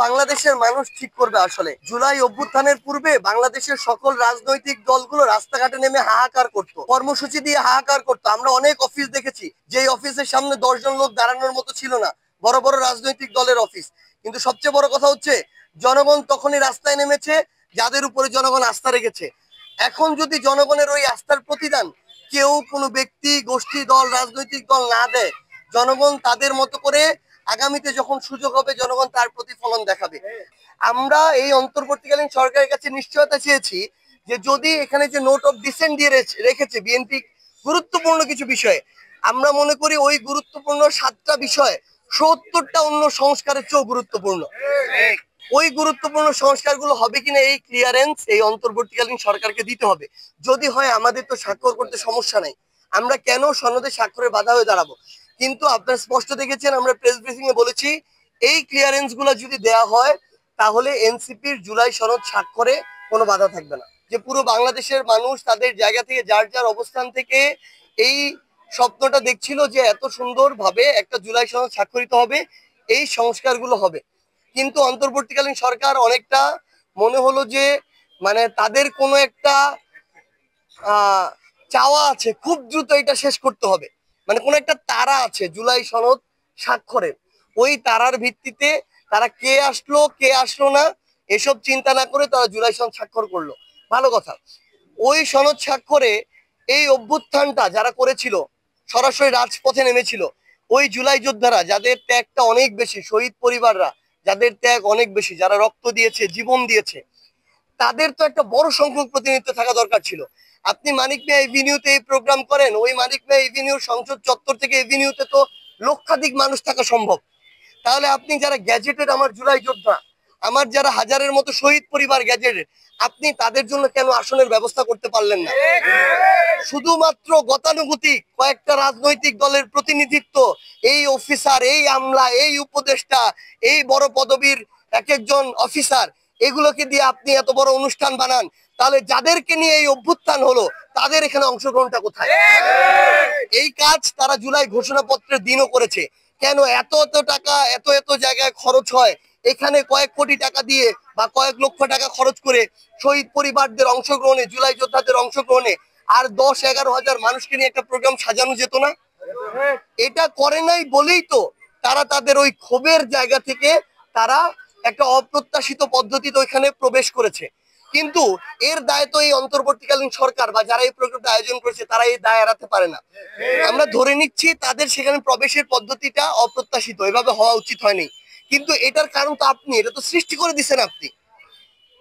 বাংলাদেশের মানুষ ঠিক করবে। আসলে জুলাই অভ্যুত্থানের পূর্বে বাংলাদেশের সকল রাজনৈতিক দলগুলো রাস্তাঘাটে নেমে হাহাকার করতো, কর্মসূচি দিয়ে হাহাকার করতো। আমরা অনেক অফিস দেখেছি যে অফিসের সামনে 10 জন লোক দাঁড়ানোর মতো ছিল না, বড় বড় রাজনৈতিক দলের অফিস। কিন্তু সবচেয়ে বড় কথা হচ্ছে জনগণ তখনই রাস্তায় নেমেছে যাদের উপরে জনগণ আস্থা রেখেছে। এখন যদি জনগণের ওই আস্থার প্রতিদান কেউ কোনো ব্যক্তি, গোষ্ঠী, দল, রাজনৈতিক দল না দেয়, জনগণ তাদের মতো করে আগামীতে যখন সুযোগ হবে জনগণ তার প্রতিফলন দেখাবে। আমরা এই অন্তর্বর্তীকালীন সরকারের কাছে নিশ্চয়তা চেয়েছি যে যদি এখানে যে নোট অফ ডিসেন্ট দিয়ে রেখেছে বিএনপি গুরুত্বপূর্ণ কিছু বিষয়ে, আমরা মনে করি ওই গুরুত্বপূর্ণ 7টা বিষয় 70টা অন্য সংস্কারের চেয়েও গুরুত্বপূর্ণ। ওই গুরুত্বপূর্ণ সংস্কারগুলো হবে কিনা এই ক্লিয়ারেন্স এই অন্তর্বর্তীকালীন সরকারকে দিতে হবে। যদি হয় আমাদের তো স্বাক্ষর করতে সমস্যা নাই, আমরা কেন সনদে স্বাক্ষরের বাধা হয়ে দাঁড়াবো। কিন্তু আপনারা স্পষ্ট দেখেছেন, আমরা প্রেস ব্রিফিং এ বলেছি এই ক্লিয়ারেন্স গুলো যদি দেয়া হয় তাহলে এনসিপির জুলাই সনদ স্বাক্ষরে কোনো বাধা থাকবে না। যে পুরো বাংলাদেশের মানুষ তাদের জায়গা থেকে যার যার অবস্থান থেকে এই স্বপ্নটা দেখছিল যে এত সুন্দর ভাবে একটা জুলাই সনদ স্বাক্ষরিত হবে, এই সংস্কারগুলো হবে। কিন্তু অন্তর্বর্তীকালীন সরকার অনেকটা মনে হলো যে মানে তাদের কোনো একটা চাওয়া আছে, খুব দ্রুত এটা শেষ করতে হবে। মানে কোন একটা তারা আছে জুলাই সনদ স্বাক্ষরের, ওই তারার ভিত্তিতে তারা কে আসলো কে আসলো না এসব চিন্তা না করে তারা জুলাই সনদ স্বাক্ষর করলো। ভালো কথা। ওই সনদ স্বাক্ষরে এই অভ্যুত্থানটা যারা করেছিল, সরাসরি রাজপথে নেমেছিল, ওই জুলাই যোদ্ধারা যাদের ত্যাগটা অনেক বেশি, শহীদ পরিবাররা যাদের ত্যাগ অনেক বেশি, যারা রক্ত দিয়েছে, জীবন দিয়েছে, তাদের তো একটা বড় সংখ্যক প্রতিনিধিত্ব থাকা দরকার ছিল। আপনি মানিক মিয়া এভিনিউতে এই প্রোগ্রাম করেন, ওই মানিক মিয়া এভিনিউর সংসদ চত্বর থেকে এভিনিউতে তো লক্ষাধিক মানুষ থাকা সম্ভব। তাহলে আপনি যারা গ্যাজেটেড আমার জুলাই যোদ্ধা, আমার যারা হাজারের মতো শহীদ পরিবার গ্যাজেটেড, আপনি তাদের জন্য কেন আসনের ব্যবস্থা করতে পারলেন না? শুধুমাত্র গতানুগতিক কয়েকটা রাজনৈতিক দলের প্রতিনিধিত্ব, এই অফিসার, এই আমলা, এই উপদেষ্টা, এই বড় পদবীর এক একজন অফিসার, এগুলোকে দিয়ে আপনি এত বড় অনুষ্ঠান বানান, তাহলে যাদেরকে নিয়ে এই অভ্যুত্থান হলো তাদের এখানে অংশগ্রহণটা কোথায়? এই কাজ তারা জুলাই ঘোষণাপত্রের দিনও করেছে। কেন এত এত টাকা এত এত জায়গায় খরচ হয়, এখানে কয়েক কোটি টাকা দিয়ে বা কয়েক লক্ষ টাকা খরচ করে শহীদ পরিবারদের অংশগ্রহণে, জুলাই যোদ্ধাদের অংশগ্রহণে আর 10-11 হাজার মানুষকে নিয়ে একটা প্রোগ্রাম সাজানো যেত না? এটা করে নাই বলেই তো তারা তাদের ওই ক্ষোভের জায়গা থেকে তারা একটা অপ্রত্যাশিত পদ্ধতিতে ওইখানে প্রবেশ করেছে। কিন্তু এর দায় তো এই অন্তর্বর্তীকালীন সরকার বা যারা এই প্রোগ্রামটা আয়োজন করেছে তারা এই দায় এড়াতে পারে না। আমরা ধরে নিচ্ছি তাদের সেখানে প্রবেশের পদ্ধতিটা অপ্রত্যাশিত, এভাবে হওয়া উচিত হয়নি। কিন্তু এটার কারণ তো আপনি, এটা তো সৃষ্টি করে দিচ্ছেন আপনি।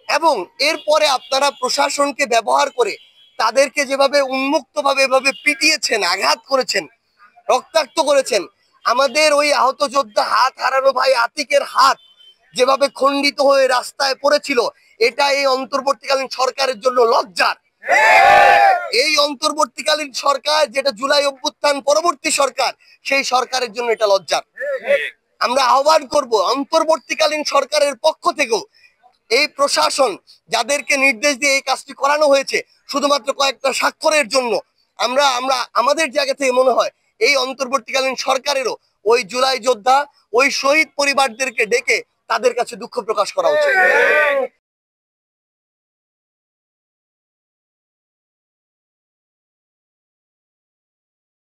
এবং এরপরে আপনারা প্রশাসনকে ব্যবহার করে তাদেরকে যেভাবে উন্মুক্ত ভাবে এভাবে পিটিয়েছেন, আঘাত করেছেন, রক্তাক্ত করেছেন, আমাদের ওই আহত যোদ্ধা হাত হারানো ভাই আতিকের হাত যেভাবে খণ্ডিত হয়ে রাস্তায় পড়েছিল, এটা এই অন্তর্বর্তীকালীন সরকারের জন্য লজ্জার। এই অন্তর্বর্তীকালীন সরকার যেটা জুলাই অভ্যুত্থান পরবর্তী সরকার, সেই সরকারের জন্য এটা লজ্জার। আমরা আহ্বান করব অন্তর্বর্তীকালীন সরকারের পক্ষ থেকেও এই প্রশাসন যাদেরকে নির্দেশ দিয়ে এই কাজটি করানো হয়েছে শুধুমাত্র কয়েকটা স্বাক্ষরের জন্য, আমরা আমরা আমাদের জায়গা থেকে মনে হয় এই অন্তর্বর্তীকালীন সরকারেরও ওই জুলাই যোদ্ধা, ওই শহীদ পরিবারদেরকে ডেকে তাদের কাছে দুঃখ প্রকাশ করা উচিত।